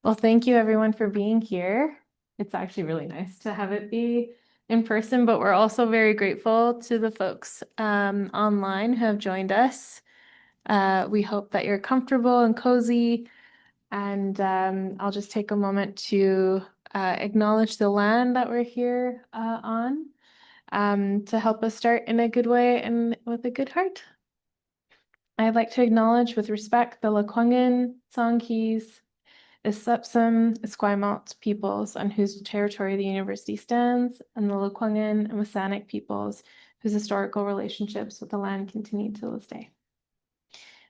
Well, thank you everyone for being here. It's actually really nice to have it be in person, but we're also very grateful to the folks online who have joined us. We hope that you're comfortable and cozy, and I'll just take a moment to acknowledge the land that we're here on to help us start in a good way and with a good heart. I'd like to acknowledge with respect the Lekwungen, Songhees, Isupsum, Esquimalt peoples on whose territory the university stands, and the Lekwungen and Wasanic peoples whose historical relationships with the land continue to this day.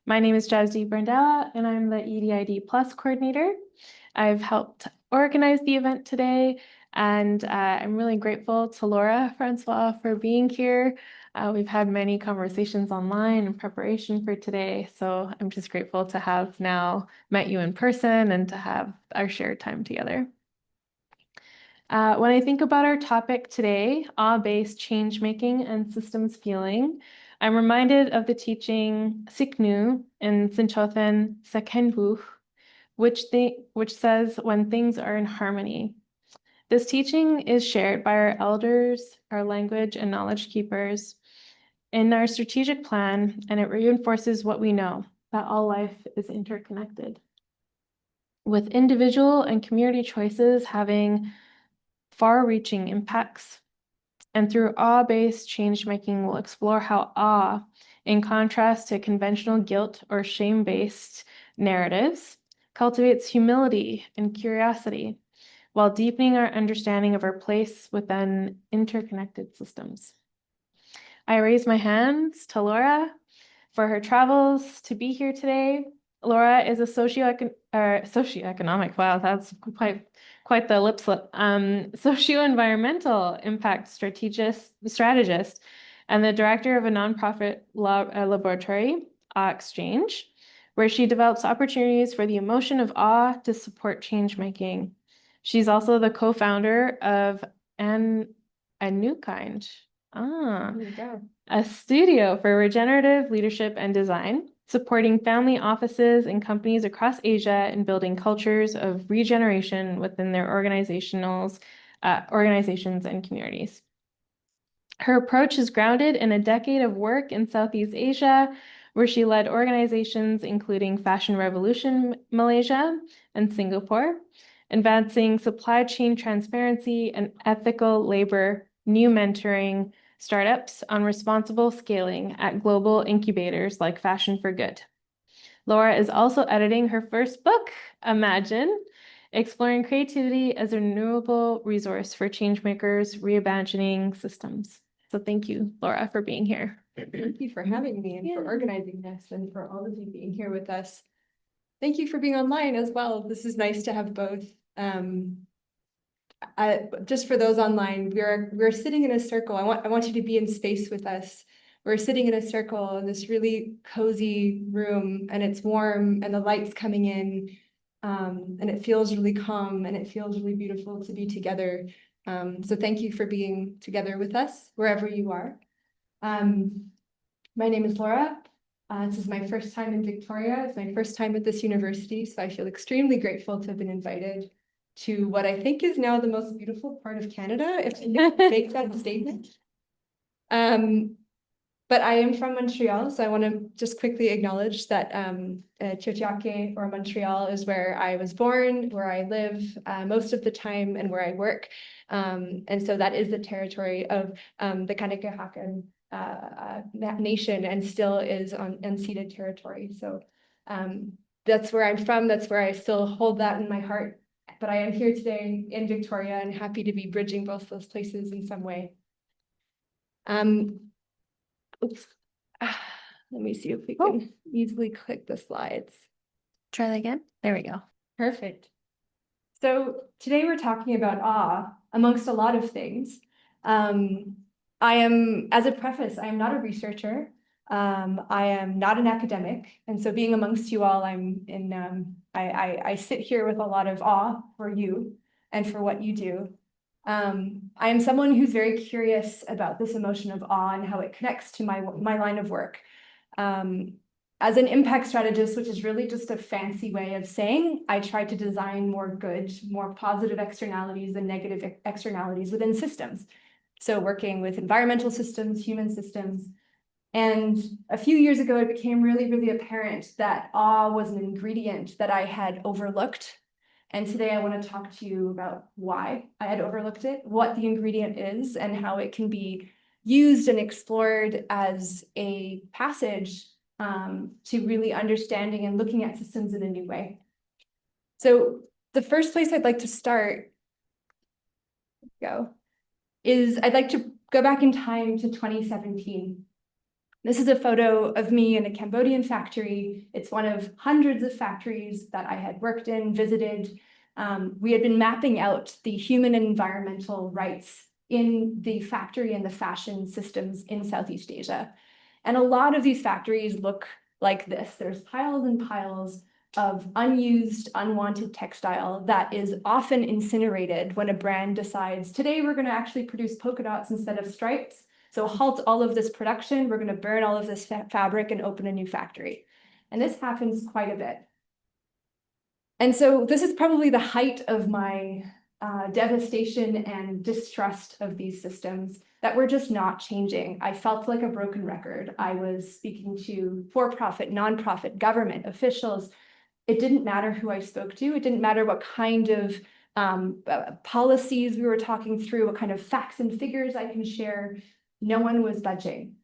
My name is Jazzy Brandella, and I'm the EDID Plus coordinator. I've helped organize the event today, and I'm really grateful to Laura Francois for being here. We've had many conversations online in preparation for today, so I'm just grateful to have now met you in person and to have our shared time together. When I think about our topic today, awe-based changemaking and systems feeling, I'm reminded of the teaching Siknu in Sinchothen Sekenbuch, which says when things are in harmony. This teaching is shared by our elders, our language and knowledge keepers in our strategic plan, and it reinforces what we know, that all life is interconnected. With individual and community choices having far-reaching impacts, and through awe-based changemaking, we'll explore how awe, in contrast to conventional guilt or shame-based narratives, cultivates humility and curiosity while deepening our understanding of our place within interconnected systems. I raise my hands to Laura for her travels to be here today. Laura is a socioeconomic, wow, that's quite the lip slip, socio-environmental impact strategist, and the director of a nonprofit laboratory, Awe-Exchange, where she develops opportunities for the emotion of awe to support change making. She's also the co-founder of A New Kind, a studio for regenerative leadership and design, supporting family offices and companies across Asia in building cultures of regeneration within their organizations and communities. Her approach is grounded in a decade of work in Southeast Asia, where she led organizations including Fashion Revolution Malaysia and Singapore, advancing supply chain transparency and ethical labor, new mentoring, startups on responsible scaling at global incubators like Fashion for Good. Laura is also editing her first book, Imagine, exploring creativity as a renewable resource for changemakers, reimagining systems. So thank you, Laura, for being here. Thank you for having me and for organizing this and for all of you being here with us. Thank you for being online as well. This is nice to have both. Just for those online, we're sitting in a circle. I want you to be in space with us. We're sitting in a circle in this really cozy room, and it's warm, and the light's coming in, and it feels really calm, and it feels really beautiful to be together. So thank you for being together with us wherever you are. My name is Laura. This is my first time in Victoria. It's my first time at this university, so I feel extremely grateful to have been invited to what I think is now the most beautiful part of Canada, if I can make that statement. But I am from Montreal, so I want to just quickly acknowledge that Tiohtià:ke, or Montreal, is where I was born, where I live most of the time, and where I work. And so that is the territory of the Kanekahakan nation, and still is on unceded territory. So that's where I'm from. That's where I still hold that in my heart. But I am here today in Victoria and happy to be bridging both those places in some way. Oops. Let me see if we can easily click the slides. Try that again. There we go. Perfect. So today we're talking about awe, amongst a lot of things. I am, as a preface, I am not a researcher. I am not an academic, and so being amongst you all, I sit here with a lot of awe for you and for what you do. I am someone who's very curious about this emotion of awe and how it connects to my line of work. as an impact strategist, which is really just a fancy way of saying, I try to design more good, more positive externalities than negative externalities within systems. So working with environmental systems, human systems. And a few years ago, it became really, really apparent that awe was an ingredient that I had overlooked. And today I want to talk to you about why I had overlooked it, what the ingredient is, and how it can be used and explored as a passage to really understanding and looking at systems in a new way. So the first place I'd like to start is I'd like to go back in time to 2017. This is a photo of me in a Cambodian factory. It's one of hundreds of factories that I had worked in, visited. We had been mapping out the human and environmental rights in the factory and the fashion systems in Southeast Asia. And a lot of these factories look like this. There's piles and piles of unused, unwanted textile that is often incinerated when a brand decides, today we're going to actually produce polka dots instead of stripes. So halt all of this production. We're going to burn all of this fabric and open a new factory. And this happens quite a bit. And so this is probably the height of my devastation and distrust of these systems that were just not changing. I felt like a broken record. I was speaking to for-profit, nonprofit, government officials. It didn't matter who I spoke to. It didn't matter what kind of policies we were talking through, what kind of facts and figures I can share. No one was budging.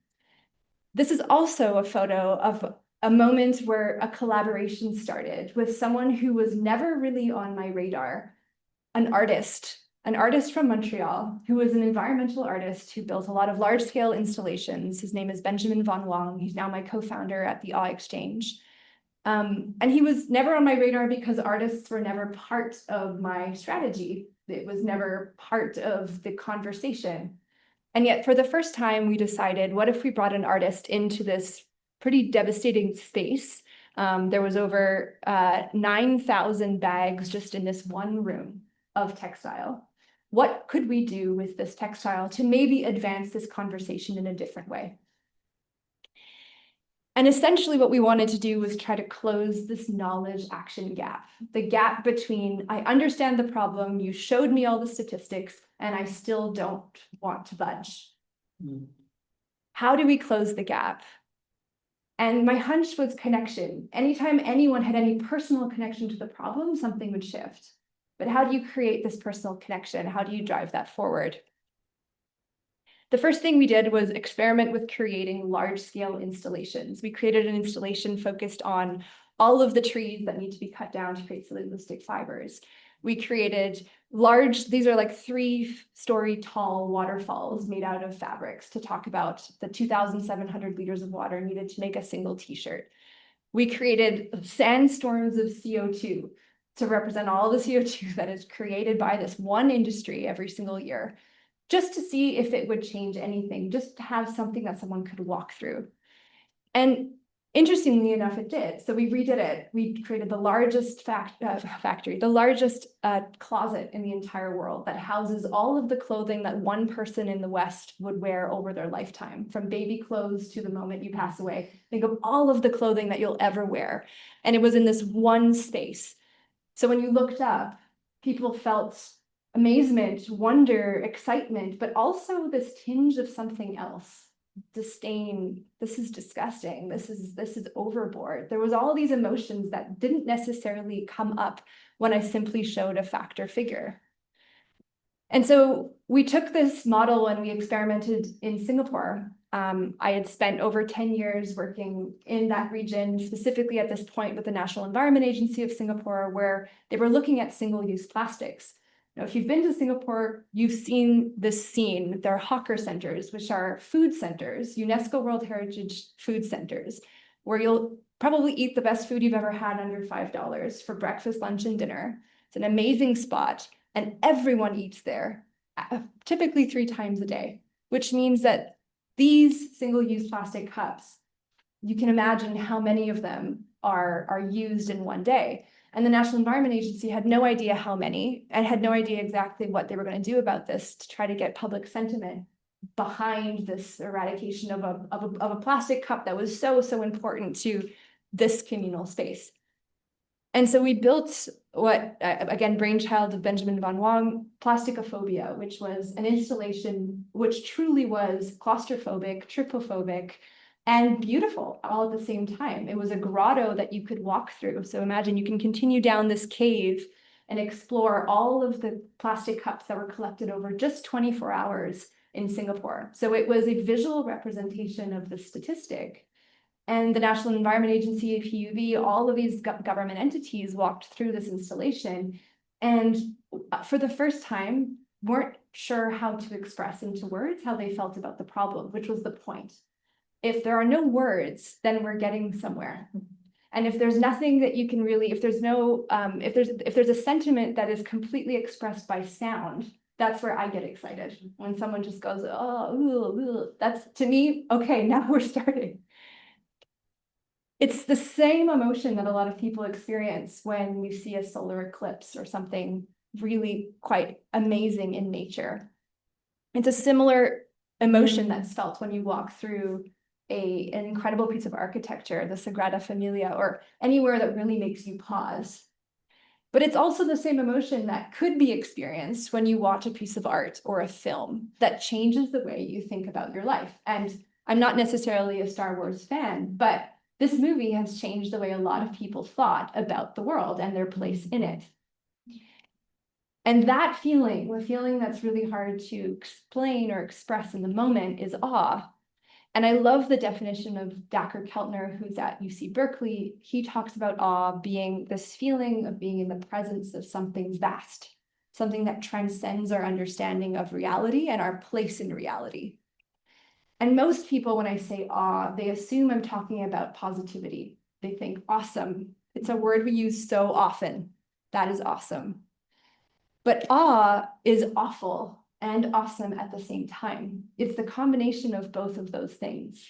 This is also a photo of a moment where a collaboration started with someone who was never really on my radar, an artist from Montreal, who was an environmental artist who built a lot of large-scale installations. His name is Benjamin Von Wong. He's now my co-founder at the Awe-Exchange. And he was never on my radar because artists were never part of my strategy. It was never part of the conversation. And yet for the first time, we decided, what if we brought an artist into this pretty devastating space? There was over 9,000 bags just in this one room of textile. What could we do with this textile to maybe advance this conversation in a different way? And essentially what we wanted to do was try to close this knowledge action gap, the gap between I understand the problem, you showed me all the statistics, and I still don't want to budge. How do we close the gap? And my hunch was connection. Anytime anyone had any personal connection to the problem, something would shift. But how do you create this personal connection? How do you drive that forward? The first thing we did was experiment with creating large-scale installations. We created an installation focused on all of the trees that need to be cut down to create cellulosic fibers. We created these are like 3-story tall waterfalls made out of fabrics to talk about the 2,700 liters of water needed to make a single t-shirt. We created sandstorms of CO2 to represent all the CO2 that is created by this one industry every single year, just to see if it would change anything, just to have something that someone could walk through. And interestingly enough, it did. So we redid it. We created the largest factory, the largest closet in the entire world that houses all of the clothing that one person in the West would wear over their lifetime, from baby clothes to the moment you pass away. Think of all of the clothing that you'll ever wear. And it was in this one space. So when you looked up, people felt amazement, wonder, excitement, but also this tinge of something else. Disdain, this is disgusting, this is overboard. There was all these emotions that didn't necessarily come up when I simply showed a fact or figure. And so we took this model and we experimented in Singapore. I had spent over 10 years working in that region, specifically at this point with the National Environment Agency of Singapore, where they were looking at single-use plastics. Now, if you've been to Singapore, you've seen this scene. There are hawker centers, which are food centers, UNESCO World Heritage food centers, where you'll probably eat the best food you've ever had under $5 for breakfast, lunch, and dinner. It's an amazing spot, and everyone eats there, typically 3 times a day, which means that these single-use plastic cups, you can imagine how many of them are used in one day. And the National Environment Agency had no idea how many and had no idea exactly what they were going to do about this to try to get public sentiment behind this eradication of a plastic cup that was so, so important to this communal space. And so we built what, again, brainchild of Benjamin von Wong, Plasticophobia, which was an installation which truly was claustrophobic, trypophobic, and beautiful all at the same time. It was a grotto that you could walk through. So imagine you can continue down this cave and explore all of the plastic cups that were collected over just 24 hours in Singapore. So it was a visual representation of the statistic. And the National Environment Agency, PUV, all of these government entities walked through this installation and for the first time weren't sure how to express into words how they felt about the problem, which was the point. If there are no words, then we're getting somewhere. And if there's nothing that you can really, if there's no, if there's a sentiment that is completely expressed by sound, that's where I get excited. When someone just goes, oh, ooh, ooh, that's to me, okay, now we're starting. It's the same emotion that a lot of people experience when you see a solar eclipse or something really quite amazing in nature. It's a similar emotion that's felt when you walk through an incredible piece of architecture, the Sagrada Familia, or anywhere that really makes you pause. But it's also the same emotion that could be experienced when you watch a piece of art or a film that changes the way you think about your life. And I'm not necessarily a Star Wars fan, but this movie has changed the way a lot of people thought about the world and their place in it. And that feeling, a feeling that's really hard to explain or express in the moment, is awe. And I love the definition of Dacher Keltner, who's at UC Berkeley. He talks about awe being this feeling of being in the presence of something vast, something that transcends our understanding of reality and our place in reality. And most people, when I say awe, they assume I'm talking about positivity. They think awesome. It's a word we use so often. That is awesome. But awe is awful and awesome at the same time. It's the combination of both of those things.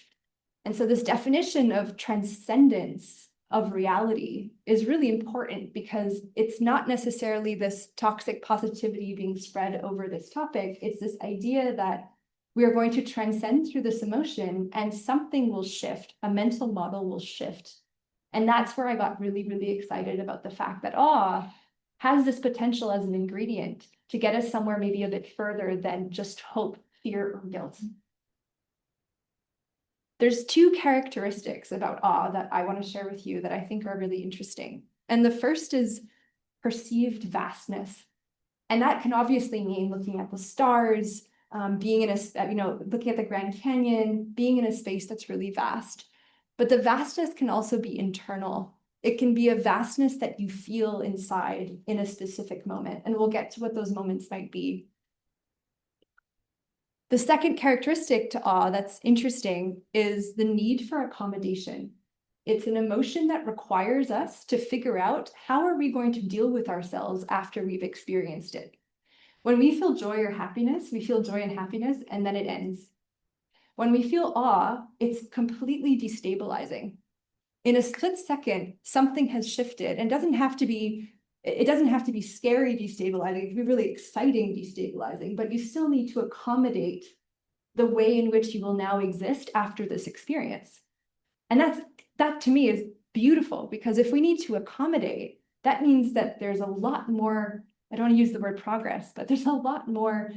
And so this definition of transcendence of reality is really important because it's not necessarily this toxic positivity being spread over this topic. It's this idea that we are going to transcend through this emotion and something will shift, a mental model will shift. And that's where I got really, really excited about the fact that awe has this potential as an ingredient to get us somewhere maybe a bit further than just hope, fear, or guilt. There's two characteristics about awe that I want to share with you that I think are really interesting. And the first is perceived vastness. And that can obviously mean looking at the stars, being in looking at the Grand Canyon, being in a space that's really vast. But the vastness can also be internal. It can be a vastness that you feel inside in a specific moment. And we'll get to what those moments might be. The second characteristic to awe that's interesting is the need for accommodation. It's an emotion that requires us to figure out how are we going to deal with ourselves after we've experienced it. When we feel joy or happiness, we feel joy and happiness, and then it ends. When we feel awe, it's completely destabilizing. In a split second, something has shifted, and it doesn't have to be scary destabilizing. It can be really exciting destabilizing, but you still need to accommodate the way in which you will now exist after this experience. And that to me is beautiful, because if we need to accommodate, that means that there's a lot more, I don't want to use the word progress, but there's a lot more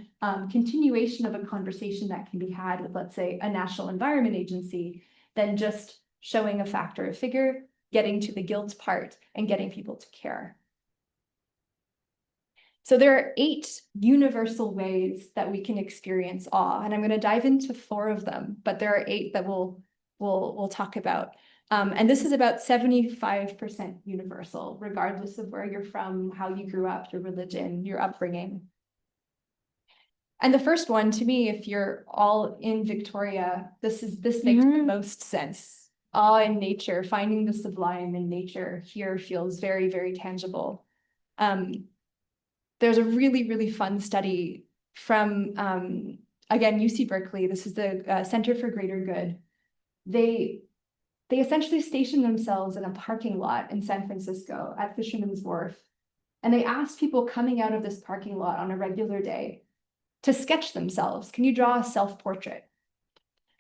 continuation of a conversation that can be had with, let's say, a national environment agency than just showing a fact or a figure, getting to the guilt part, and getting people to care. So there are 8 universal ways that we can experience awe, and I'm going to dive into 4 of them, but there are 8 that we'll talk about. And this is about 75% universal, regardless of where you're from, how you grew up, your religion, your upbringing. And the first one, to me, if you're all in Victoria, this makes the most sense. Awe in nature, finding the sublime in nature here feels very, very tangible. There's a really, really fun study from, again, UC Berkeley. This is the Center for Greater Good. They essentially stationed themselves in a parking lot in San Francisco at Fisherman's Wharf. And they asked people coming out of this parking lot on a regular day, to sketch themselves. Can you draw a self-portrait?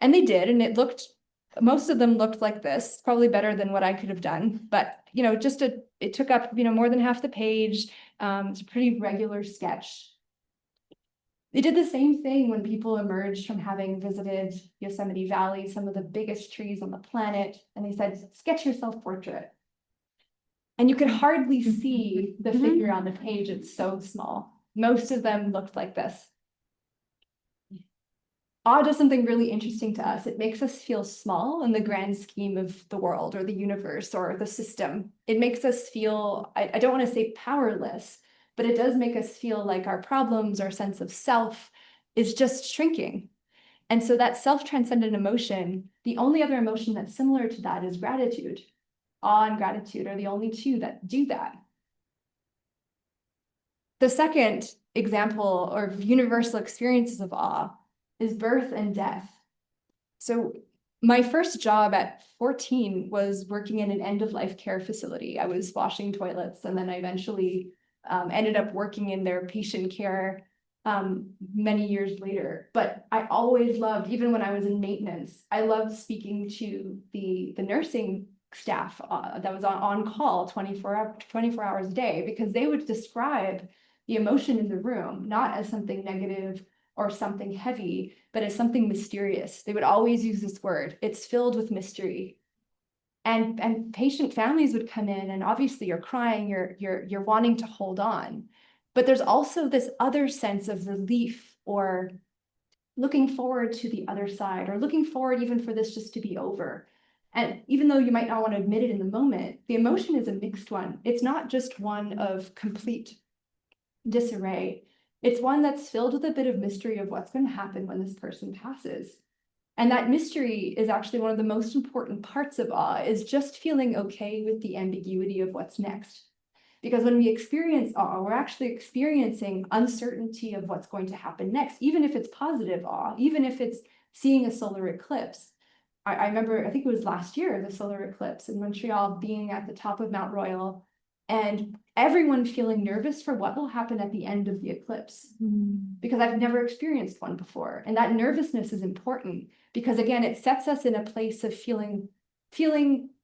And they did, and most of them looked like this, probably better than what I could have done. But, it took up, more than half the page. It's a pretty regular sketch. They did the same thing when people emerged from having visited Yosemite Valley, some of the biggest trees on the planet. And they said, sketch your self-portrait. And you could hardly see the figure on the page. It's so small. Most of them looked like this. Awe does something really interesting to us. It makes us feel small in the grand scheme of the world or the universe or the system. It makes us feel, I don't want to say powerless, but it does make us feel like our problems, our sense of self is just shrinking. And so that self-transcendent emotion, the only other emotion that's similar to that is gratitude. Awe and gratitude are the only two that do that. The second example or universal experiences of awe is birth and death. So my first job at 14 was working in an end-of-life care facility. I was washing toilets, and then I eventually ended up working in their patient care many years later. But I always loved, even when I was in maintenance, I loved speaking to the nursing staff that was on call 24 hours a day, because they would describe the emotion in the room, not as something negative or something heavy, but as something mysterious. They would always use this word. It's filled with mystery. And patient families would come in, and obviously you're crying, you're wanting to hold on. But there's also this other sense of relief or looking forward to the other side, or looking forward even for this just to be over. And even though you might not want to admit it in the moment, the emotion is a mixed one. It's not just one of complete disarray. It's one that's filled with a bit of mystery of what's going to happen when this person passes. And that mystery is actually one of the most important parts of awe, is just feeling okay with the ambiguity of what's next. Because when we experience awe, we're actually experiencing uncertainty of what's going to happen next, even if it's positive awe, even if it's seeing a solar eclipse. I remember, I think it was last year, the solar eclipse in Montreal, being at the top of Mount Royal, and everyone feeling nervous for what will happen at the end of the eclipse, because I've never experienced one before. And that nervousness is important because, again, it sets us in a place of feeling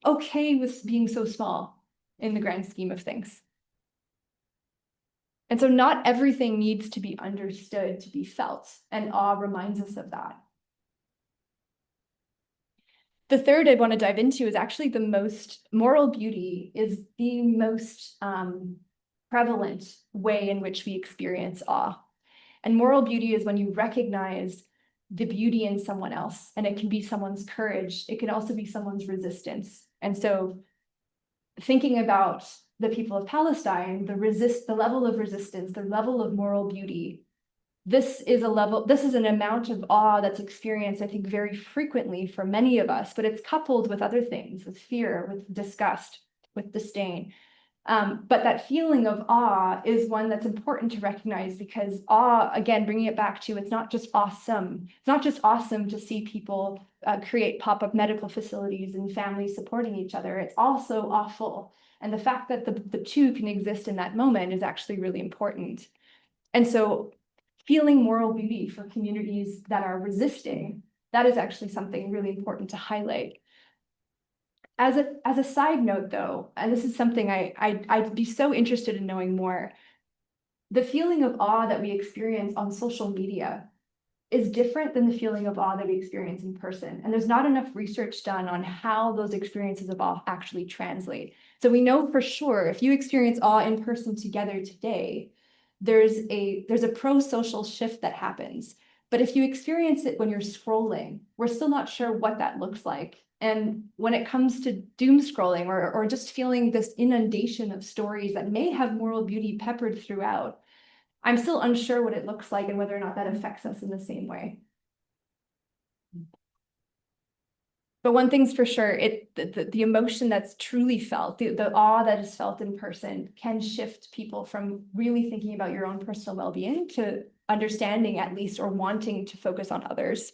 okay with being so small in the grand scheme of things. And so not everything needs to be understood to be felt, and awe reminds us of that. The third I want to dive into is actually the most, moral beauty is the most prevalent way in which we experience awe. And moral beauty is when you recognize the beauty in someone else, and it can be someone's courage. It can also be someone's resistance. And so thinking about the people of Palestine, the level of resistance, the level of moral beauty, this is an amount of awe that's experienced, I think, very frequently for many of us, but it's coupled with other things, with fear, with disgust, with disdain. But that feeling of awe is one that's important to recognize, because awe, again, bringing it back to, it's not just awesome. It's not just awesome to see people create pop-up medical facilities and families supporting each other. It's also awful. And the fact that the two can exist in that moment is actually really important. And so feeling moral beauty for communities that are resisting, that is actually something really important to highlight. As a side note, though, and this is something I'd be so interested in knowing more, the feeling of awe that we experience on social media is different than the feeling of awe that we experience in person. And there's not enough research done on how those experiences of awe actually translate. So we know for sure, if you experience awe in person together today, there's a pro-social shift that happens. But if you experience it when you're scrolling, we're still not sure what that looks like. And when it comes to doom scrolling or just feeling this inundation of stories that may have moral beauty peppered throughout, I'm still unsure what it looks like and whether or not that affects us in the same way. But one thing's for sure, the emotion that's truly felt, the awe that is felt in person can shift people from really thinking about your own personal well-being to understanding, at least, or wanting to focus on others.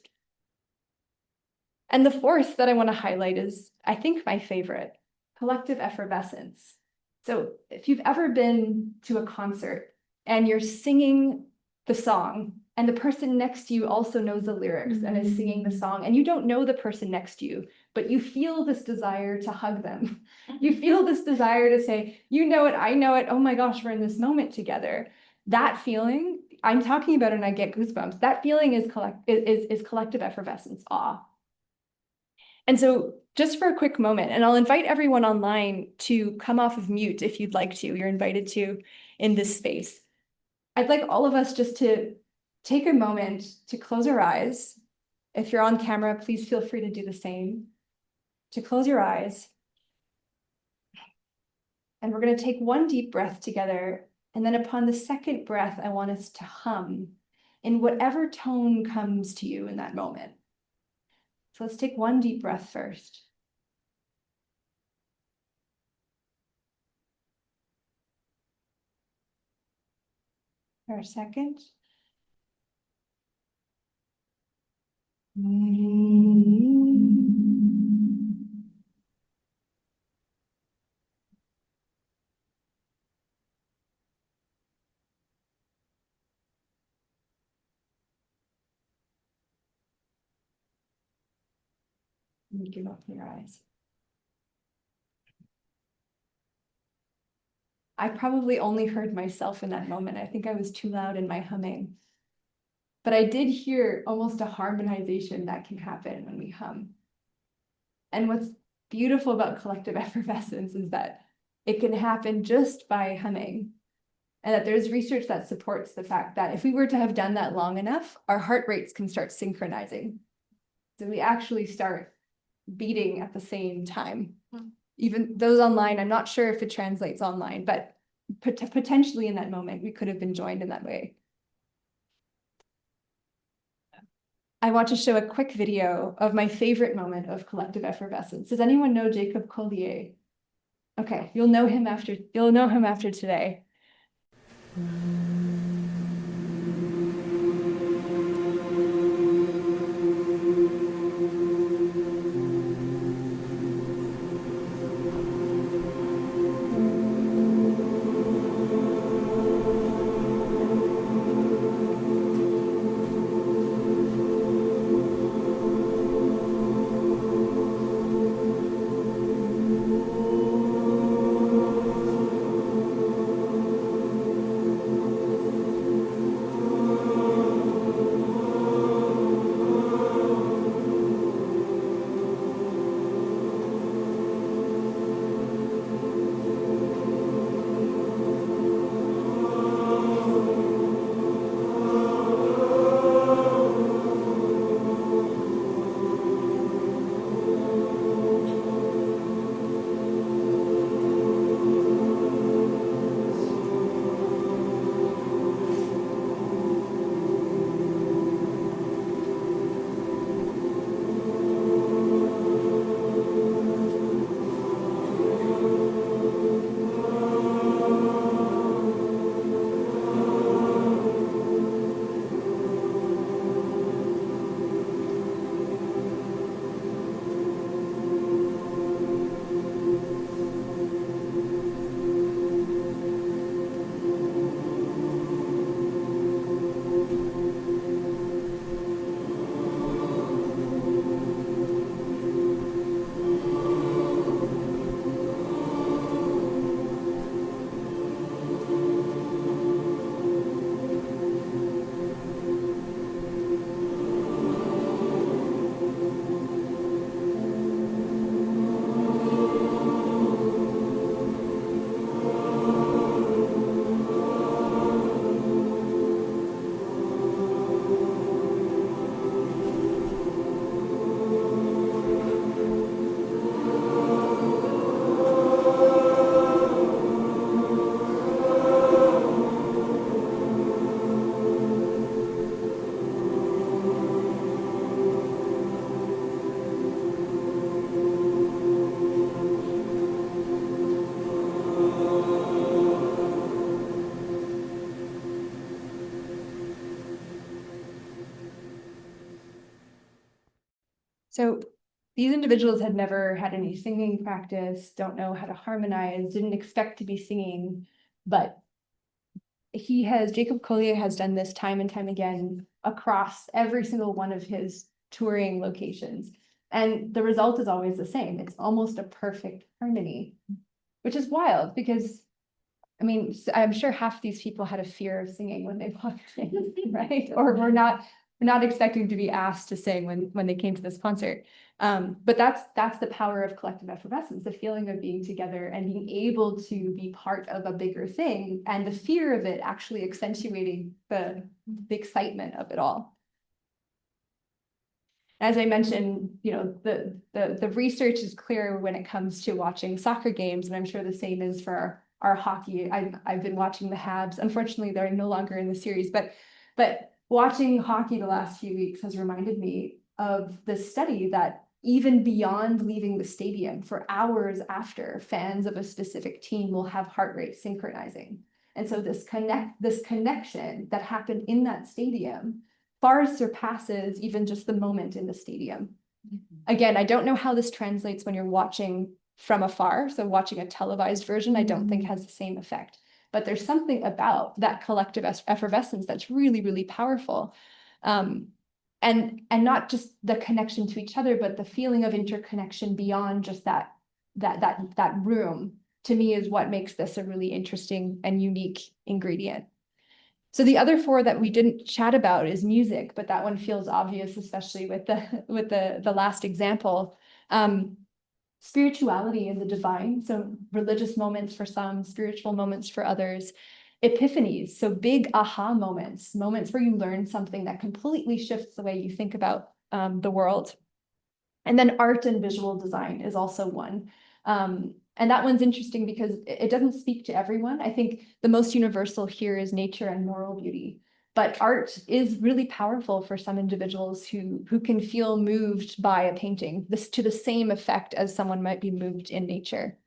And the fourth that I want to highlight is, I think, my favorite, collective effervescence. So if you've ever been to a concert and you're singing the song and the person next to you also knows the lyrics and is singing the song, and you don't know the person next to you, but you feel this desire to hug them. You feel this desire to say, you know it, I know it, oh my gosh, we're in this moment together. That feeling, I'm talking about it and I get goosebumps. That feeling is collective effervescence, awe. And so just for a quick moment, and I'll invite everyone online to come off of mute if you'd like to, you're invited to in this space. I'd like all of us just to take a moment to close our eyes. If you're on camera, please feel free to do the same. To close your eyes. And we're going to take one deep breath together. And then upon the second breath, I want us to hum in whatever tone comes to you in that moment. So let's take one deep breath first. For a second. And you can open your eyes. I probably only heard myself in that moment. I think I was too loud in my humming. But I did hear almost a harmonization that can happen when we hum. And what's beautiful about collective effervescence is that it can happen just by humming. And that there's research that supports the fact that if we were to have done that long enough, our heart rates can start synchronizing. So we actually start beating at the same time. Even those online, I'm not sure if it translates online, but potentially in that moment, we could have been joined in that way. I want to show a quick video of my favorite moment of collective effervescence. Does anyone know Jacob Collier? Okay, you'll know him after today. So these individuals had never had any singing practice, don't know how to harmonize, didn't expect to be singing, but Jacob Collier has done this time and time again across every single one of his touring locations. And the result is always the same. It's almost a perfect harmony, which is wild because, I mean, I'm sure half these people had a fear of singing when they walked in, right? Or we're not expecting to be asked to sing when they came to this concert. But that's the power of collective effervescence, the feeling of being together and being able to be part of a bigger thing, and the fear of it actually accentuating the excitement of it all. As I mentioned, you know, the research is clear when it comes to watching soccer games, and I'm sure the same is for our hockey. I've been watching the Habs. Unfortunately, they're no longer in the series, but watching hockey the last few weeks has reminded me of the study that even beyond leaving the stadium, for hours after, fans of a specific team will have heart rate synchronizing. And so this connection that happened in that stadium far surpasses even just the moment in the stadium. Again, I don't know how this translates when you're watching from afar. So watching a televised version, I don't think has the same effect. But there's something about that collective effervescence that's really, really powerful. And not just the connection to each other, but the feeling of interconnection beyond just that room, to me, is what makes this a really interesting and unique ingredient. So the other four that we didn't chat about is music, but that one feels obvious, especially with the last example. Spirituality and the divine, so religious moments for some, spiritual moments for others. Epiphanies, so big aha moments where you learn something that completely shifts the way you think about the world. And then art and visual design is also one. And that one's interesting because it doesn't speak to everyone. I think the most universal here is nature and moral beauty. But art is really powerful for some individuals who can feel moved by a painting, to the same effect as someone might be moved in nature.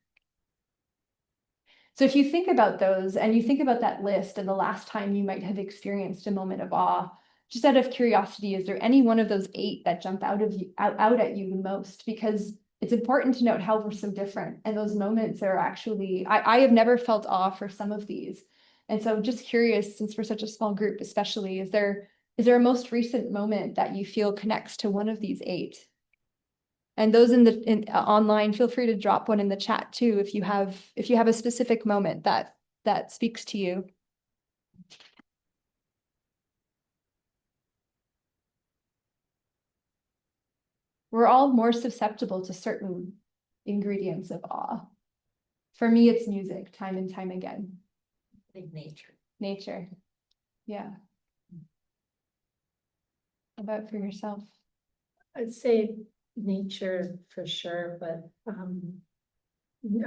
So if you think about those and you think about that list and the last time you might have experienced a moment of awe, just out of curiosity, is there any one of those 8 that jump out at you the most? Because it's important to note how we're so different. And those moments are actually, I have never felt awe for some of these. And so just curious, since we're such a small group, especially, is there a most recent moment that you feel connects to one of these 8? And those online, feel free to drop one in the chat too, if you have a specific moment that speaks to you. We're all more susceptible to certain ingredients of awe. For me, it's music, time and time again. I think nature. Nature. Yeah. How about for yourself? I'd say nature for sure, but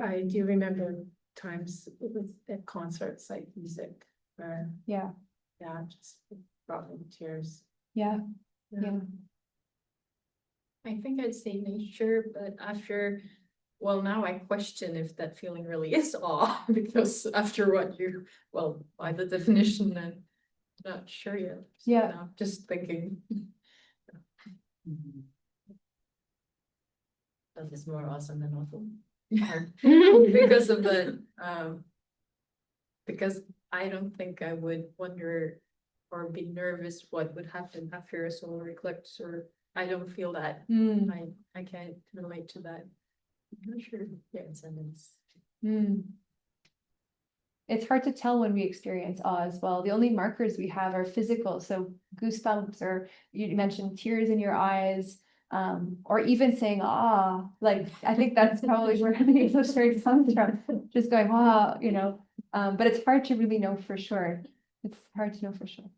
I do remember times at concerts like music where Yeah. just brought me to tears. Yeah. Yeah. I think I'd say nature, but well, now I question if that feeling really is awe, because after by the definition, I'm not sure yet. Yeah. No, just thinking. That is more awesome than awful. Because of because I don't think I would wonder or be nervous what would happen after a solar eclipse, or I don't feel that. I can't relate to that. I'm not sure. Transcendence. It's hard to tell when we experience awe as well. The only markers we have are physical, so goosebumps, or you mentioned tears in your eyes, or even saying "ah." Like, I think that's probably where the English word comes from. Just going "wow," you know. But it's hard to really know for sure. It's hard to know for sure.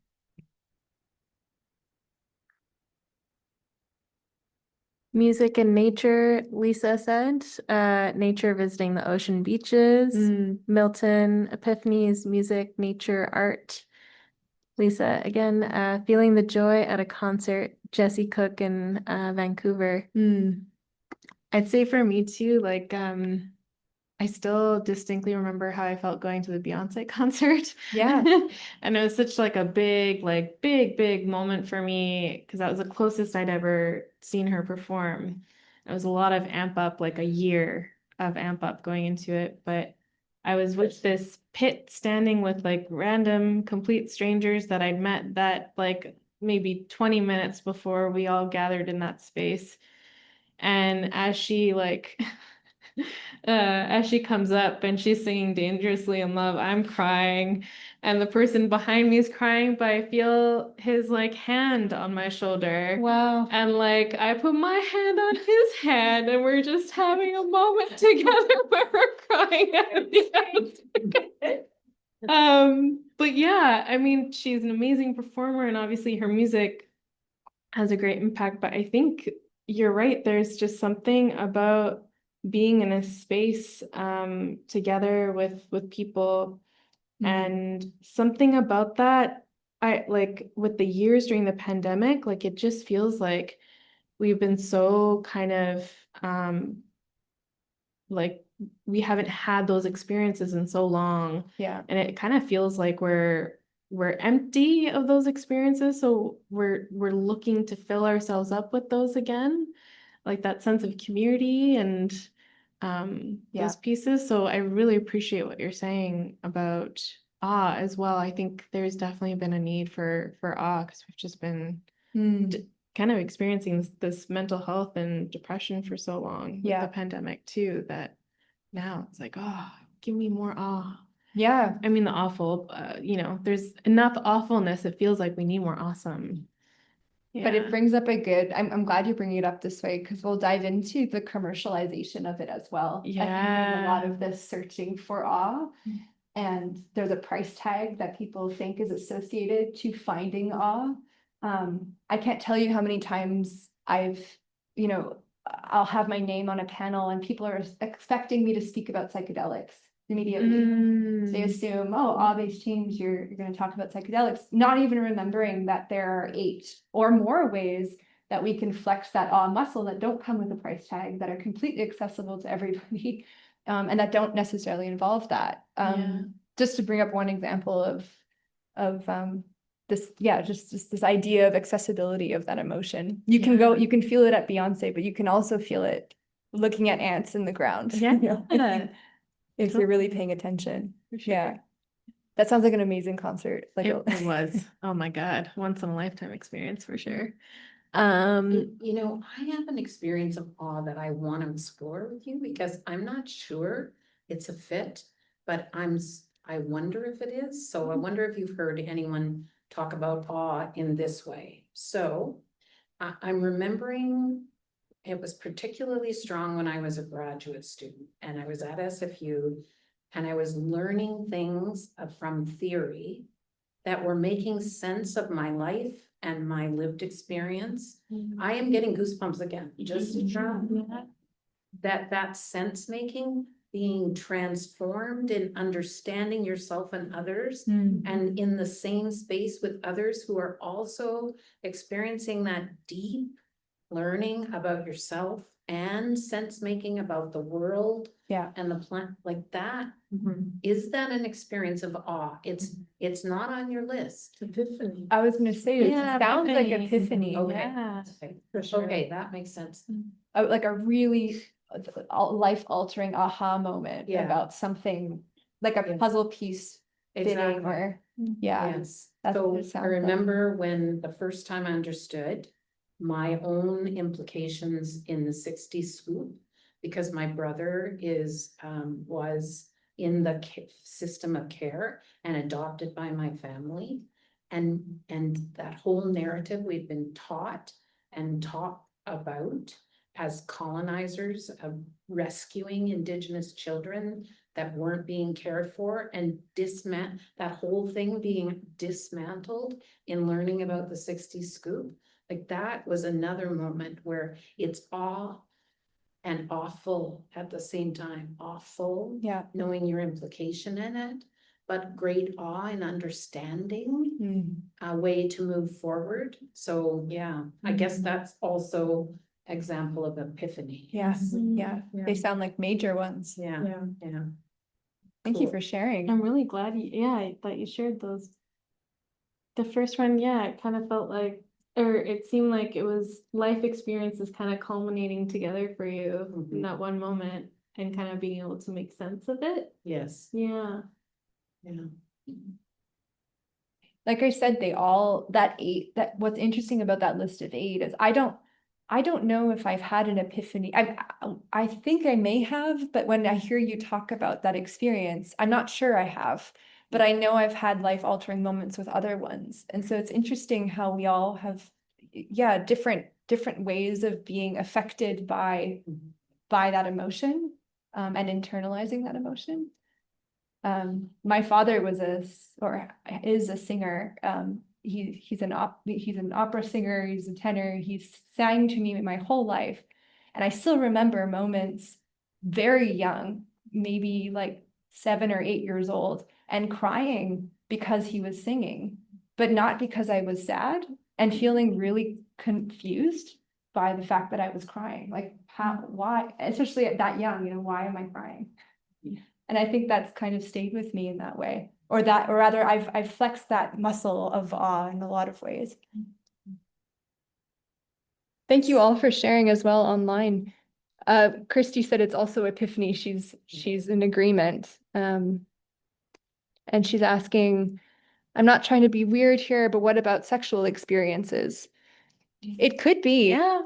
Music and nature, Lisa said. Nature, visiting the ocean, beaches. Milton, epiphanies, music, nature, art. Lisa, again, feeling the joy at a concert, Jesse Cook in Vancouver. I'd say for me too, like, I still distinctly remember how I felt going to the Beyonce concert. Yeah. And it was such like a big, big moment for me, because that was the closest I'd ever seen her perform. It was a lot of amp up, like a year of amp up going into it. But I was with this pit standing with like random complete strangers that I'd met that like maybe 20 minutes before we all gathered in that space. And as she like as she comes up and she's singing Dangerously in Love, I'm crying and the person behind me is crying, but I feel his like hand on my shoulder. Wow. And like I put my hand on his hand and we're just having a moment together where we're crying at the end. But yeah, I mean, she's an amazing performer and obviously her music has a great impact, but I think you're right. There's just something about being in a space together with people and something about that I like with the years during the pandemic, like it just feels like we've been so kind of like we haven't had those experiences in so long. Yeah. And it kind of feels like we're empty of those experiences. So we're looking to fill ourselves up with those again, like that sense of community and those pieces. So I really appreciate what you're saying about awe as well. I think there's definitely been a need for awe because we've just been kind of experiencing this mental health and depression for so long with the pandemic too, that now it's like, oh, give me more awe. Yeah. I mean, the awful, there's enough awfulness. It feels like we need more awesome. But Yeah. it brings up I'm glad you're bringing it up this way because we'll dive into the commercialization of it as well. I think there's a lot of this searching for awe, and there's a price tag that people think is associated to finding awe. I can't tell you how many times I'll have my name on a panel and people are expecting me to speak about psychedelics immediately. They assume, oh, awe-based change, you're going to talk about psychedelics, not even remembering that there are 8 or more ways that we can flex that awe muscle that don't come with a price tag, that are completely accessible to everybody, and that don't necessarily involve that. Just to bring up one example of just this idea of accessibility of that emotion. You can feel it at Beyonce, but you can also feel it looking at ants in the ground. If you're really paying attention. Yeah. That sounds like an amazing concert. Like it was. Oh my God. Once in a lifetime experience for sure. I have an experience of awe that I want to explore with you because I'm not sure it's a fit, but I wonder if it is. So I wonder if you've heard anyone talk about awe in this way. So I'm remembering it was particularly strong when I was a graduate student and I was at SFU and I was learning things from theory that were making sense of my life and my lived experience. I am getting goosebumps again, just that sense making, being transformed in understanding yourself and others, and in the same space with others who are also experiencing that deep learning about yourself and sense making about the world and the planet, like that. Is that an experience of awe? It's not on your list. Epiphany. I was gonna say, it sounds like epiphany. Okay, that makes sense. Like a really life-altering aha moment about something, like a puzzle piece fitting or Yes. So I remember when the first time I understood my own implications in the 60s swoop, because my brother was in the system of care and adopted by my family. And that whole narrative we've been taught about as colonizers of rescuing Indigenous children that weren't being cared for, and that whole thing being dismantled in learning about the 60s scoop. Like that was another moment where it's awe and awful at the same time. Awful, knowing your implication in it, but great awe and understanding a way to move forward. So I guess that's also example of epiphany. They sound like major ones. Thank you for sharing. I'm really glad that you shared those. The first one, it kind of felt like, or it seemed like it was life experiences kind of culminating together for you in that one moment. and kind of being able to make sense of it. Yes, Yeah. yeah. Like I said, that what's interesting about that list of 8 is I don't know if I've had an epiphany. I think I may have, but when I hear you talk about that experience, I'm not sure I have, but I know I've had life altering moments with other ones. And so it's interesting how we all have, different ways of being affected by that emotion, and internalizing that emotion. My father is a singer. He's an opera singer, he's a tenor, he's sang to me my whole life. And I still remember moments very young, maybe like 7 or 8 years old, and crying because he was singing, but not because I was sad, and feeling really confused by the fact that I was crying. Like why, especially at that young, why am I crying? And I think that's kind of stayed with me in that way, or rather I've flexed that muscle of awe in a lot of ways. Thank you all for sharing as well online. Christy said it's also epiphany. She's in agreement. And she's asking, I'm not trying to be weird here, but what about sexual experiences? It could be. Yeah.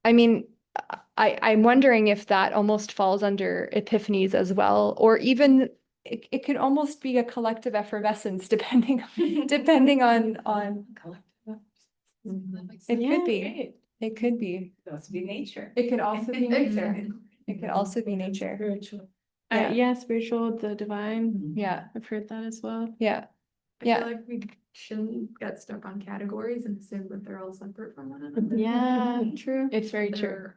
I mean, I'm wondering if that almost falls under epiphanies as well, or even it could almost be a collective effervescence depending on it could be. It could be. It could be nature. It could also be nature. It could also be nature. Spiritual. Yeah, spiritual, the divine. Yeah. I've heard that as well. Yeah. I Yeah. feel like we shouldn't get stuck on categories and assume that they're all separate from one another. Yeah, true. It's very true.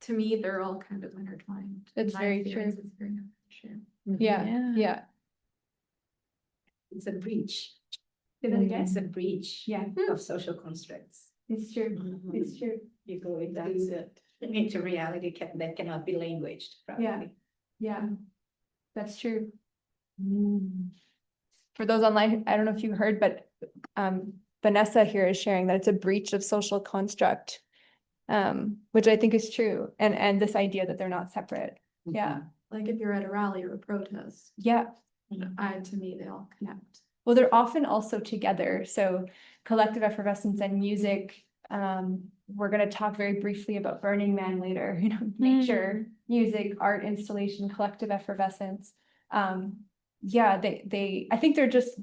To me, they're all kind of intertwined. It's My very experience true. is very much shared. Yeah. Yeah. Yeah. It's a breach. Say that again? It's a breach Yeah. of social constructs. It's true. It's true. You go into reality that cannot be languaged. Yeah. Yeah. That's true. For those online, I don't know if you heard, but Vanessa here is sharing that it's a breach of social construct, which I think is true. And this idea that they're not separate. Yeah. Like if you're at a rally or a protest, Yeah. to me, they all connect. Well, they're often also together. So collective effervescence and music. We're going to talk very briefly about Burning Man later, nature, music, art installation, collective effervescence. Yeah, I think there's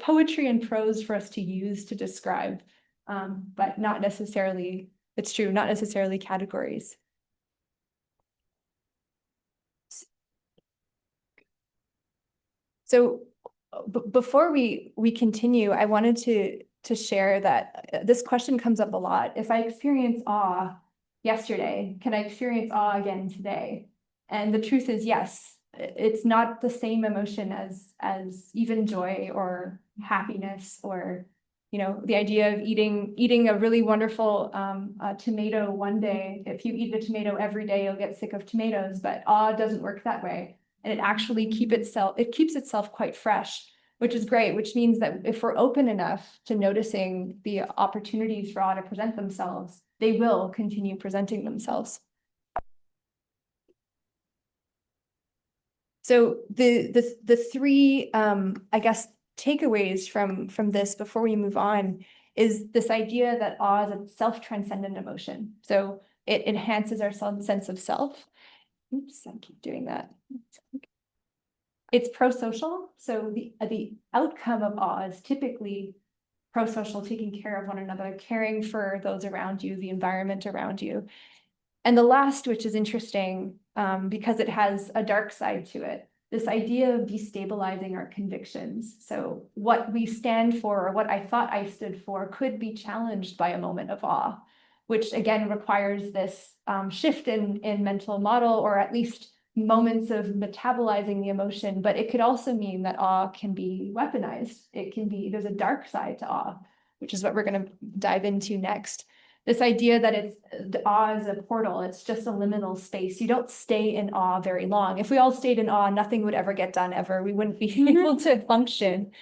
poetry and prose for us to use to describe, but not necessarily, it's true, not necessarily categories. So before we continue, I wanted to share that this question comes up a lot. If I experience awe yesterday, can I experience awe again today? And the truth is, yes, it's not the same emotion as even joy or happiness, or the idea of eating a really wonderful tomato one day. If you eat a tomato every day, you'll get sick of tomatoes, but awe doesn't work that way. And it actually keeps itself quite fresh, which is great, which means that if we're open enough to noticing the opportunities for awe to present themselves, they will continue presenting themselves. So the three, I guess, takeaways from this before we move on is this idea that awe is a self-transcendent emotion. So it enhances our sense of self. Oops, I keep doing that. It's pro-social. So the outcome of awe is typically pro-social, taking care of one another, caring for those around you, the environment around you. And the last, which is interesting, because it has a dark side to it, this idea of destabilizing our convictions. So what we stand for, or what I thought I stood for, could be challenged by a moment of awe, which again requires this shift in mental model, or at least moments of metabolizing the emotion. But it could also mean that awe can be weaponized. There's a dark side to awe, which is what we're going to dive into next. This idea that the awe is a portal, it's just a liminal space. You don't stay in awe very long. If we all stayed in awe, nothing would ever get done ever. We wouldn't be able to function.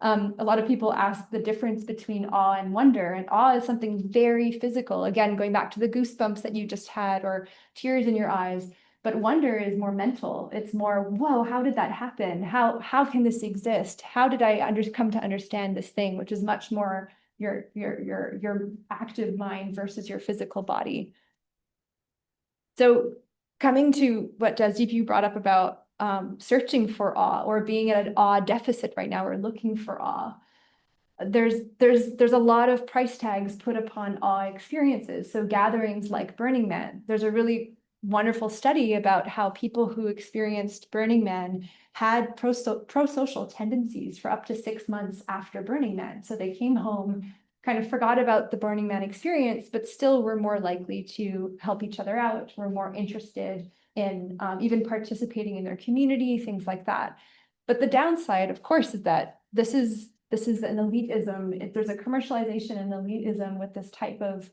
A lot of people ask the difference between awe and wonder, and awe is something very physical. Again, going back to the goosebumps that you just had, or tears in your eyes. But wonder is more mental. It's more, whoa, how did that happen? How can this exist? How did I come to understand this thing, which is much more your active mind versus your physical body. So coming to what Jasdeep, you brought up about searching for awe or being at an awe deficit right now or looking for awe. There's a lot of price tags put upon awe experiences. So gatherings like Burning Man, there's a really wonderful study about how people who experienced Burning Man had pro-social tendencies for up to 6 months after Burning Man. So they came home, kind of forgot about the Burning Man experience, but still were more likely to help each other out, were more interested in even participating in their community, things like that. But the downside, of course, is that this is an elitism. There's a commercialization and elitism with this type of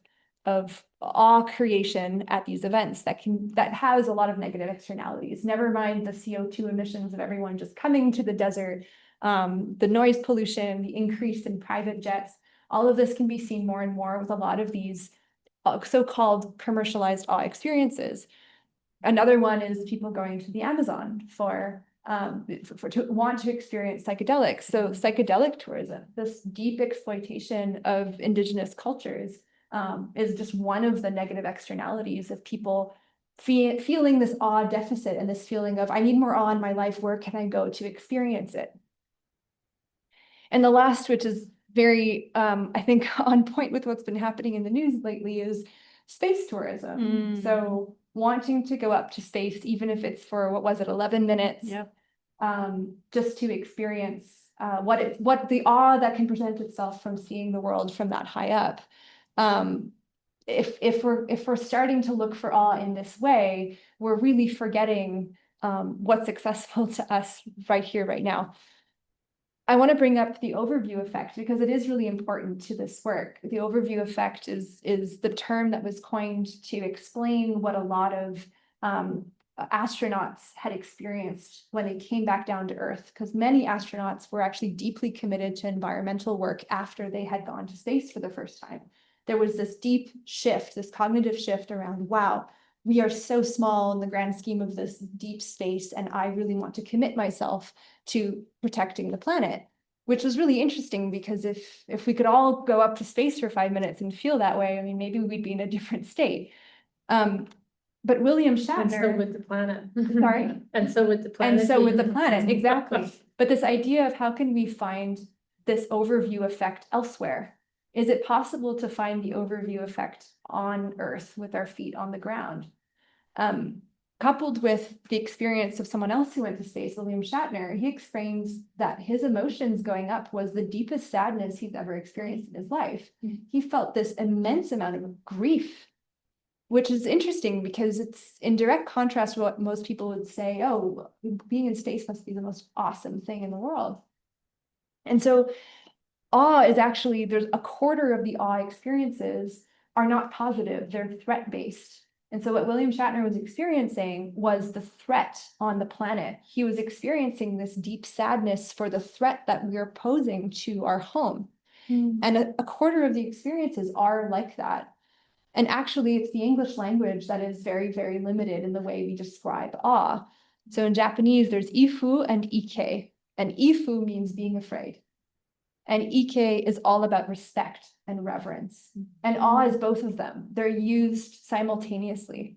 awe creation at these events that has a lot of negative externalities. Never mind the CO2 emissions of everyone just coming to the desert, the noise pollution, the increase in private jets. All of this can be seen more and more with a lot of these so-called commercialized awe experiences. Another one is people going to the Amazon to want to experience psychedelics. So psychedelic tourism, this deep exploitation of indigenous cultures, is just one of the negative externalities of people feeling this awe deficit and this feeling of, I need more awe in my life, where can I go to experience it? And the last, which is very, I think, on point with what's been happening in the news lately, is space tourism. So wanting to go up to space, even if it's for, 11 minutes, just to experience what the awe that can present itself from seeing the world from that high up. If we're starting to look for awe in this way, we're really forgetting what's accessible to us right here, right now. I want to bring up the overview effect because it is really important to this work. The overview effect is the term that was coined to explain what a lot of astronauts had experienced when they came back down to Earth, because many astronauts were actually deeply committed to environmental work after they had gone to space for the first time. There was this deep shift, this cognitive shift around, wow, we are so small in the grand scheme of this deep space, and I really want to commit myself to protecting the planet, which was really interesting because if we could all go up to space for 5 minutes and feel that way, I mean, maybe we'd be in a different state. But William Shatner— And so with the planet. Sorry? And so with the planet. And so with the planet, exactly. But this idea of how can we find this overview effect elsewhere? Is it possible to find the overview effect on Earth with our feet on the ground? Coupled with the experience of someone else who went to space, William Shatner, he explains that his emotions going up was the deepest sadness he's ever experienced in his life. He felt this immense amount of grief, which is interesting because it's in direct contrast to what most people would say, oh, being in space must be the most awesome thing in the world. And so awe is actually, there's a quarter of the awe experiences are not positive, they're threat-based. And so what William Shatner was experiencing was the threat on the planet. He was experiencing this deep sadness for the threat that we are posing to our home. And a quarter of the experiences are like that. And actually, it's the English language that is very, very limited in the way we describe awe. So in Japanese, there's ifu and ike. And ifu means being afraid. And ike is all about respect and reverence. And awe is both of them. They're used simultaneously.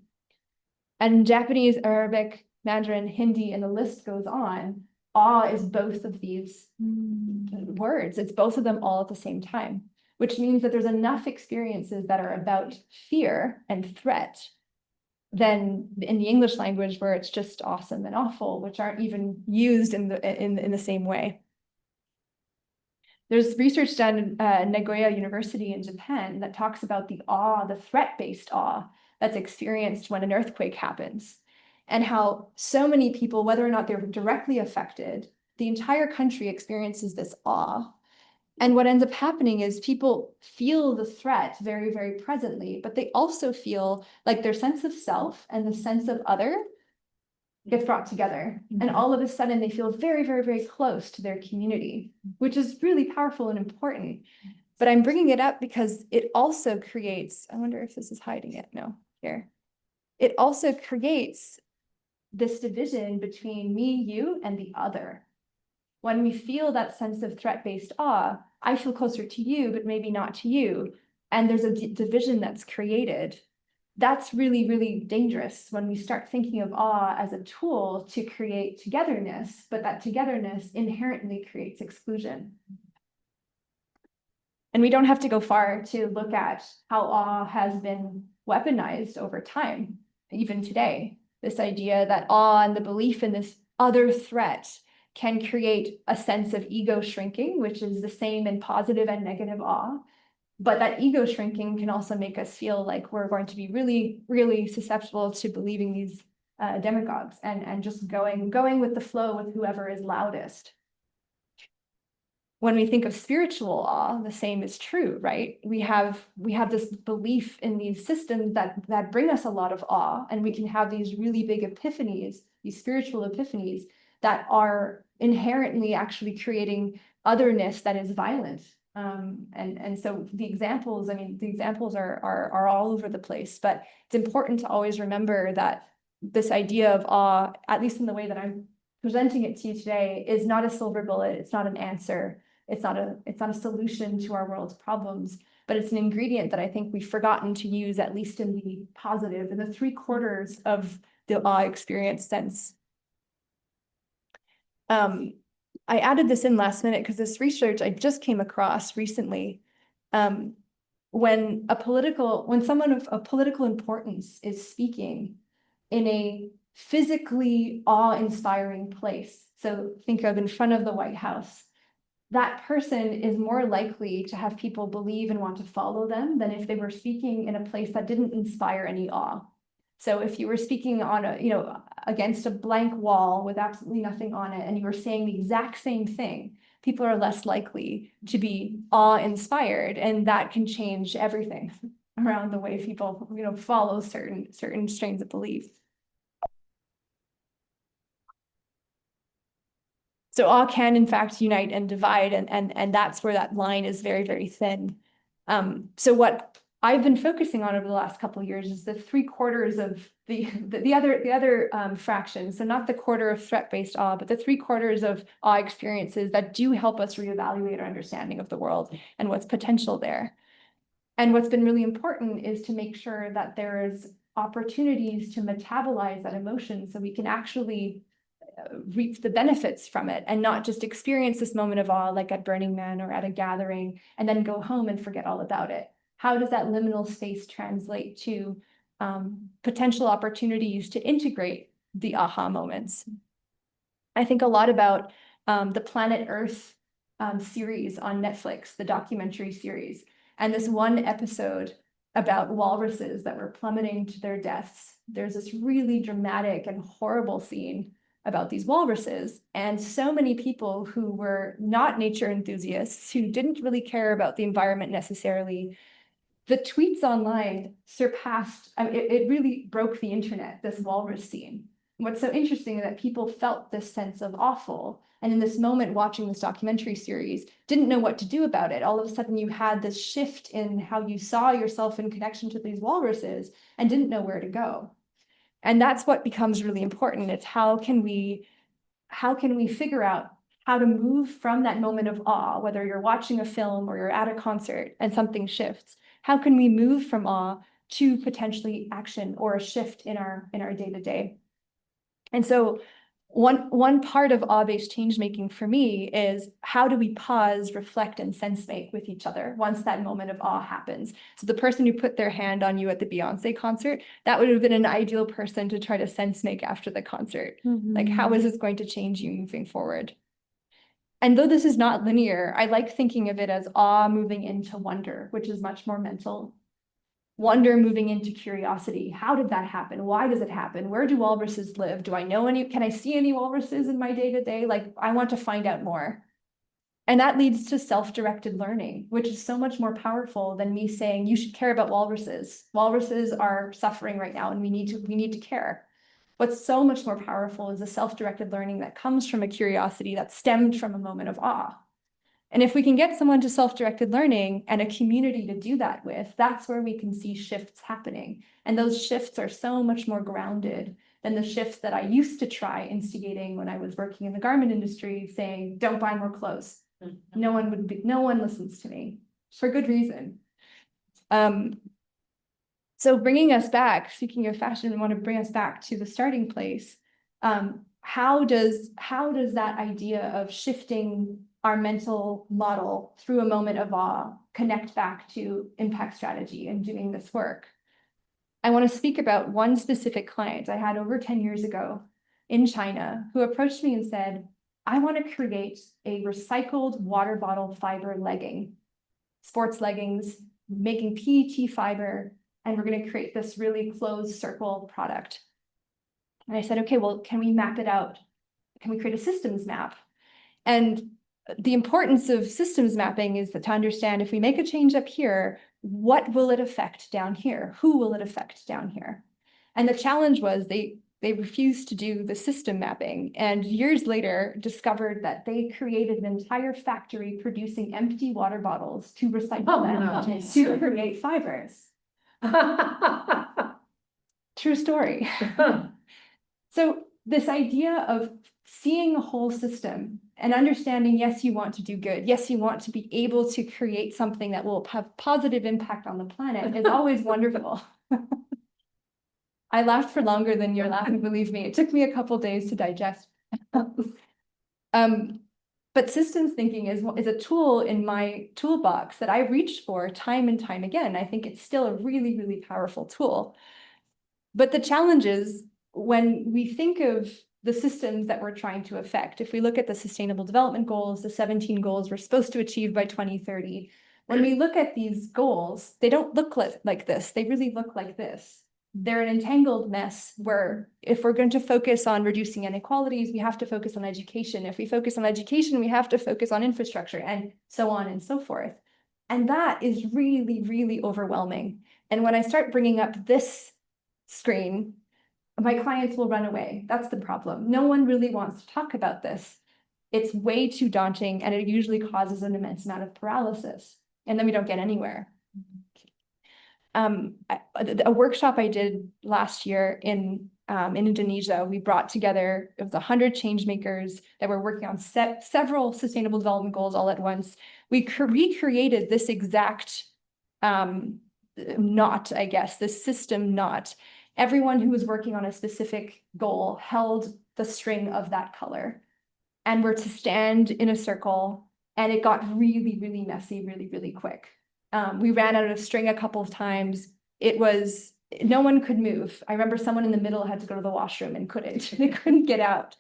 And Japanese, Arabic, Mandarin, Hindi, and the list goes on. Awe is both of these words. It's both of them all at the same time, which means that there's enough experiences that are about fear and threat than in the English language where it's just awesome and awful, which aren't even used in the same way. There's research done at Nagoya University in Japan that talks about the awe, the threat-based awe that's experienced when an earthquake happens, and how so many people, whether or not they're directly affected, the entire country experiences this awe. And what ends up happening is people feel the threat very, very presently, but they also feel like their sense of self and the sense of other gets brought together. And all of a sudden they feel very, very, very close to their community, which is really powerful and important. But I'm bringing it up because it also creates, I wonder if this is hiding it. No, here. It also creates this division between me, you, and the other. When we feel that sense of threat-based awe, I feel closer to you, but maybe not to you. And there's a division that's created. That's really, really dangerous when we start thinking of awe as a tool to create togetherness, but that togetherness inherently creates exclusion. And we don't have to go far to look at how awe has been weaponized over time, even today. This idea that awe and the belief in this other threat can create a sense of ego shrinking, which is the same in positive and negative awe. But that ego shrinking can also make us feel like we're going to be really, really susceptible to believing these demagogues and just going with the flow with whoever is loudest. When we think of spiritual awe, the same is true, right? We have this belief in these systems that bring us a lot of awe, and we can have these really big epiphanies, these spiritual epiphanies that are inherently actually creating otherness that is violent. And so the examples, are all over the place, but it's important to always remember that this idea of awe, at least in the way that I'm presenting it to you today, is not a silver bullet. It's not an answer. It's not a solution to our world's problems, but it's an ingredient that I think we've forgotten to use, at least in the positive, in the 3/4 of the awe experience sense. I added this in last minute because this research I just came across recently. When someone of a political importance is speaking in a physically awe-inspiring place, so think of in front of the White House, that person is more likely to have people believe and want to follow them than if they were speaking in a place that didn't inspire any awe. So if you were speaking on against a blank wall with absolutely nothing on it, and you were saying the exact same thing, people are less likely to be awe-inspired, and that can change everything around the way people, follow certain strains of belief. So awe can, in fact, unite and divide, and that's where that line is very, very thin. So what I've been focusing on over the last couple of years is the 3/4 of the other fraction. So not the quarter of threat-based awe, but the 3/4 of awe experiences that do help us reevaluate our understanding of the world and what's potential there. And what's been really important is to make sure that there's opportunities to metabolize that emotion so we can actually reap the benefits from it and not just experience this moment of awe like at Burning Man or at a gathering and then go home and forget all about it. How does that liminal space translate to potential opportunities to integrate the aha moments? I think a lot about the Planet Earth series on Netflix, the documentary series, and this one episode about walruses that were plummeting to their deaths. There's this really dramatic and horrible scene about these walruses, and so many people who were not nature enthusiasts, who didn't really care about the environment necessarily, the tweets online surpassed, it really broke the internet, this walrus scene. What's so interesting is that people felt this sense of awful, and in this moment watching this documentary series, didn't know what to do about it. All of a sudden you had this shift in how you saw yourself in connection to these walruses and didn't know where to go. And that's what becomes really important. It's how can we figure out how to move from that moment of awe, whether you're watching a film or you're at a concert and something shifts. How can we move from awe to potentially action or a shift in our day-to-day? And so one part of awe-based change-making for me is how do we pause, reflect, and sense-make with each other once that moment of awe happens? So the person who put their hand on you at the Beyonce concert, that would have been an ideal person to try to sense-make after the concert. Like, how is this going to change you moving forward? And though this is not linear, I like thinking of it as awe moving into wonder, which is much more mental. Wonder moving into curiosity. How did that happen? Why does it happen? Where do walruses live? Do I know any? Can I see any walruses in my day-to-day? Like, I want to find out more. And that leads to self-directed learning, which is so much more powerful than me saying you should care about walruses. Walruses are suffering right now, and we need to care. What's so much more powerful is the self-directed learning that comes from a curiosity that stemmed from a moment of awe. And if we can get someone to self-directed learning and a community to do that with, that's where we can see shifts happening. And those shifts are so much more grounded than the shifts that I used to try instigating when I was working in the garment industry, saying, don't buy more clothes. No one listens to me for good reason. So bringing us back, speaking of fashion, we want to bring us back to the starting place. How does that idea of shifting our mental model through a moment of awe connect back to impact strategy and doing this work? I want to speak about one specific client I had over 10 years ago in China who approached me and said, I want to create a recycled water bottle fiber legging, sports leggings, making PET fiber, and we're going to create this really closed circle product. And I said, okay, well, can we map it out? Can we create a systems map? And the importance of systems mapping is that to understand if we make a change up here, what will it affect down here? Who will it affect down here? And the challenge was they refused to do the system mapping, and years later discovered that they created an entire factory producing empty water bottles to recycle them to create fibers. True story. So this idea of seeing a whole system and understanding, yes, you want to do good. Yes, you want to be able to create something that will have positive impact on the planet is always wonderful. I laughed for longer than you're laughing, believe me. It took me a couple days to digest. But systems thinking is a tool in my toolbox that I reached for time and time again. I think it's still a really, really powerful tool. But the challenge is when we think of the systems that we're trying to affect, if we look at the Sustainable Development Goals, the 17 goals we're supposed to achieve by 2030, when we look at these goals, they don't look like this. They really look like this. They're an entangled mess where if we're going to focus on reducing inequalities, we have to focus on education. If we focus on education, we have to focus on infrastructure and so on and so forth. And that is really, really overwhelming. And when I start bringing up this screen, my clients will run away. That's the problem. No one really wants to talk about this. It's way too daunting, and it usually causes an immense amount of paralysis, and then we don't get anywhere. A workshop I did last year in Indonesia, we brought together, it was 100 change makers that were working on several sustainable development goals all at once. We recreated this exact knot, I guess, this system knot. Everyone who was working on a specific goal held the string of that color and were to stand in a circle, and it got really, really messy, really, really quick. We ran out of string a couple of times. No one could move. I remember someone in the middle had to go to the washroom and they couldn't get out.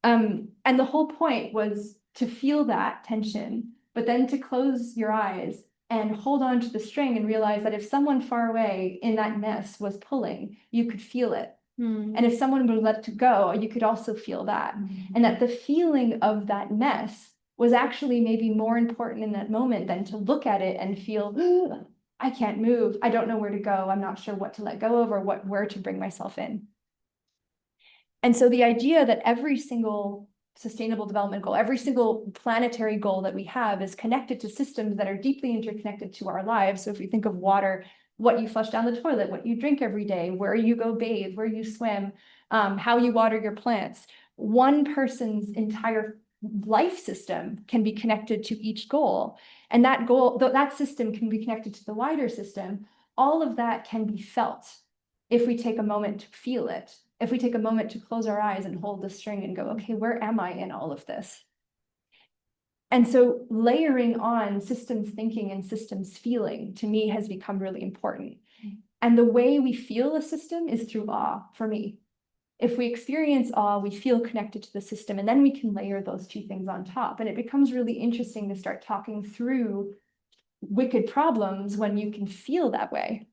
And the whole point was to feel that tension, but then to close your eyes and hold on to the string and realize that if someone far away in that mess was pulling, you could feel it. And if someone would let it go, you could also feel that. And that the feeling of that mess was actually maybe more important in that moment than to look at it and feel, I can't move. I don't know where to go. I'm not sure what to let go of or where to bring myself in. And so the idea that every single sustainable development goal, every single planetary goal that we have is connected to systems that are deeply interconnected to our lives. So if we think of water, what you flush down the toilet, what you drink every day, where you go bathe, where you swim, how you water your plants, one person's entire life system can be connected to each goal. And that goal, that system can be connected to the wider system. All of that can be felt if we take a moment to feel it. If we take a moment to close our eyes and hold the string and go, okay, where am I in all of this? And so layering on systems thinking and systems feeling to me has become really important. And the way we feel a system is through awe for me. If we experience awe, we feel connected to the system, and then we can layer those two things on top. And it becomes really interesting to start talking through wicked problems when you can feel that way.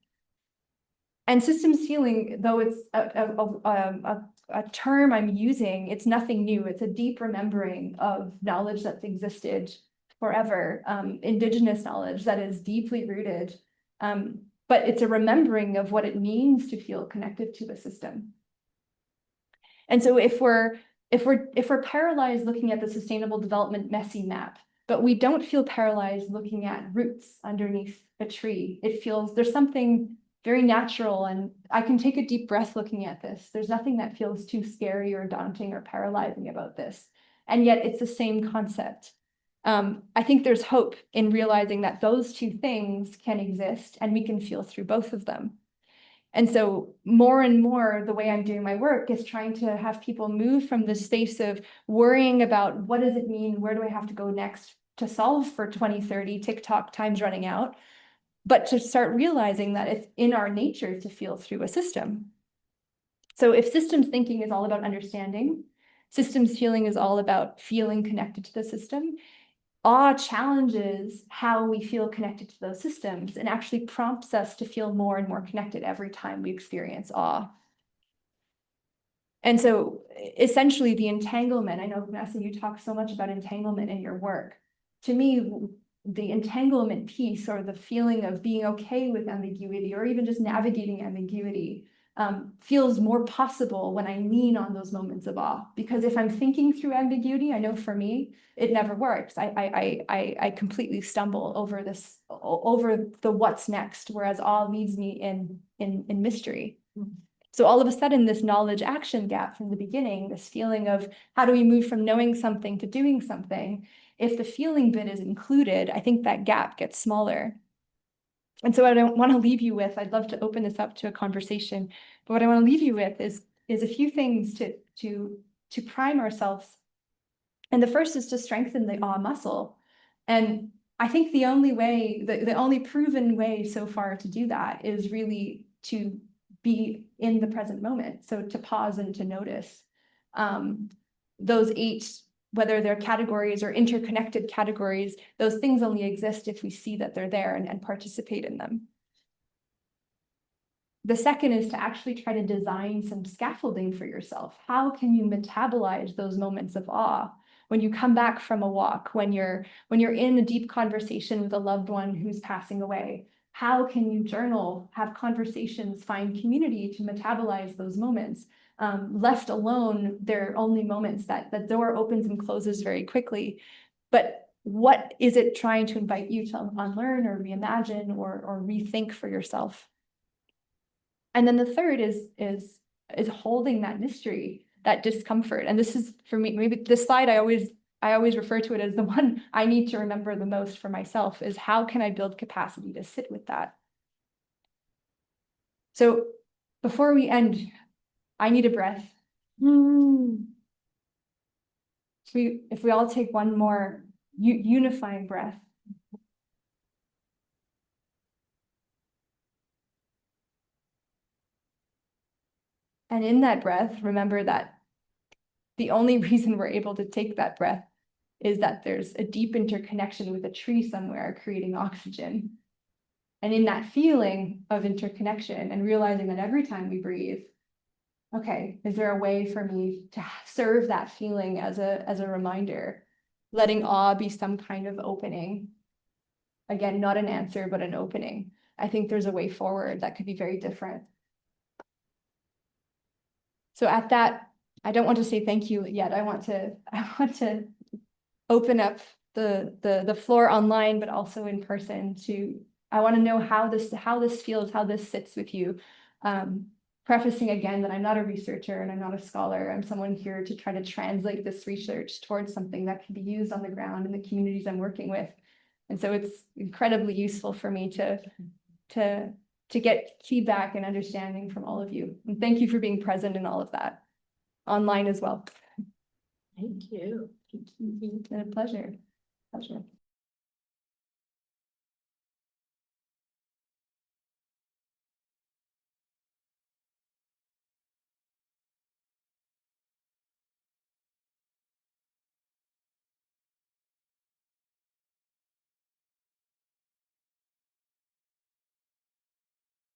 And systems feeling, though it's a term I'm using, it's nothing new. It's a deep remembering of knowledge that's existed forever, indigenous knowledge that is deeply rooted. But it's a remembering of what it means to feel connected to a system. And so if we're paralyzed looking at the sustainable development messy map, but we don't feel paralyzed looking at roots underneath a tree. It feels there's something very natural, and I can take a deep breath looking at this. There's nothing that feels too scary or daunting or paralyzing about this. And yet it's the same concept. I think there's hope in realizing that those two things can exist and we can feel through both of them. And so more and more, the way I'm doing my work is trying to have people move from the space of worrying about what does it mean, where do I have to go next to solve for 2030, TikTok, time's running out, but to start realizing that it's in our nature to feel through a system. So if systems thinking is all about understanding, systems feeling is all about feeling connected to the system, awe challenges how we feel connected to those systems and actually prompts us to feel more and more connected every time we experience awe. And so essentially the entanglement, I know, Vanessa, you talk so much about entanglement in your work. To me, the entanglement piece, or the feeling of being okay with ambiguity, or even just navigating ambiguity, feels more possible when I lean on those moments of awe. Because if I'm thinking through ambiguity, I know for me, it never works. I completely stumble over the what's next, whereas awe leads me in mystery. So all of a sudden, this knowledge action gap from the beginning, this feeling of how do we move from knowing something to doing something, if the feeling bit is included, I think that gap gets smaller. And so what I want to leave you with, I'd love to open this up to a conversation, but what I want to leave you with is a few things to prime ourselves. And the first is to strengthen the awe muscle. And I think the only way, the only proven way so far to do that is really to be in the present moment. So to pause and to notice those 8, whether they're categories or interconnected categories, those things only exist if we see that they're there and participate in them. The second is to actually try to design some scaffolding for yourself. How can you metabolize those moments of awe? When you come back from a walk, when you're in a deep conversation with a loved one who's passing away, how can you journal, have conversations, find community to metabolize those moments? Left alone, they're only moments that the door opens and closes very quickly. But what is it trying to invite you to unlearn or reimagine or rethink for yourself? And then the third is holding that mystery, that discomfort. And this is, for me, maybe this slide, I always refer to it as the one I need to remember the most for myself, is how can I build capacity to sit with that? So before we end, I need a breath. If we all take one more unifying breath. And in that breath, remember that the only reason we're able to take that breath is that there's a deep interconnection with a tree somewhere creating oxygen. And in that feeling of interconnection and realizing that every time we breathe, okay, is there a way for me to serve that feeling as a reminder, letting awe be some kind of opening? Again, not an answer, but an opening. I think there's a way forward that could be very different. So at that, I don't want to say thank you yet. I want to open up the floor online, but also in person I want to know how this feels, how this sits with you. Prefacing again that I'm not a researcher and I'm not a scholar. I'm someone here to try to translate this research towards something that can be used on the ground in the communities I'm working with. And so it's incredibly useful for me to get feedback and understanding from all of you. And thank you for being present in all of that, online as well. Thank you. It's been a pleasure.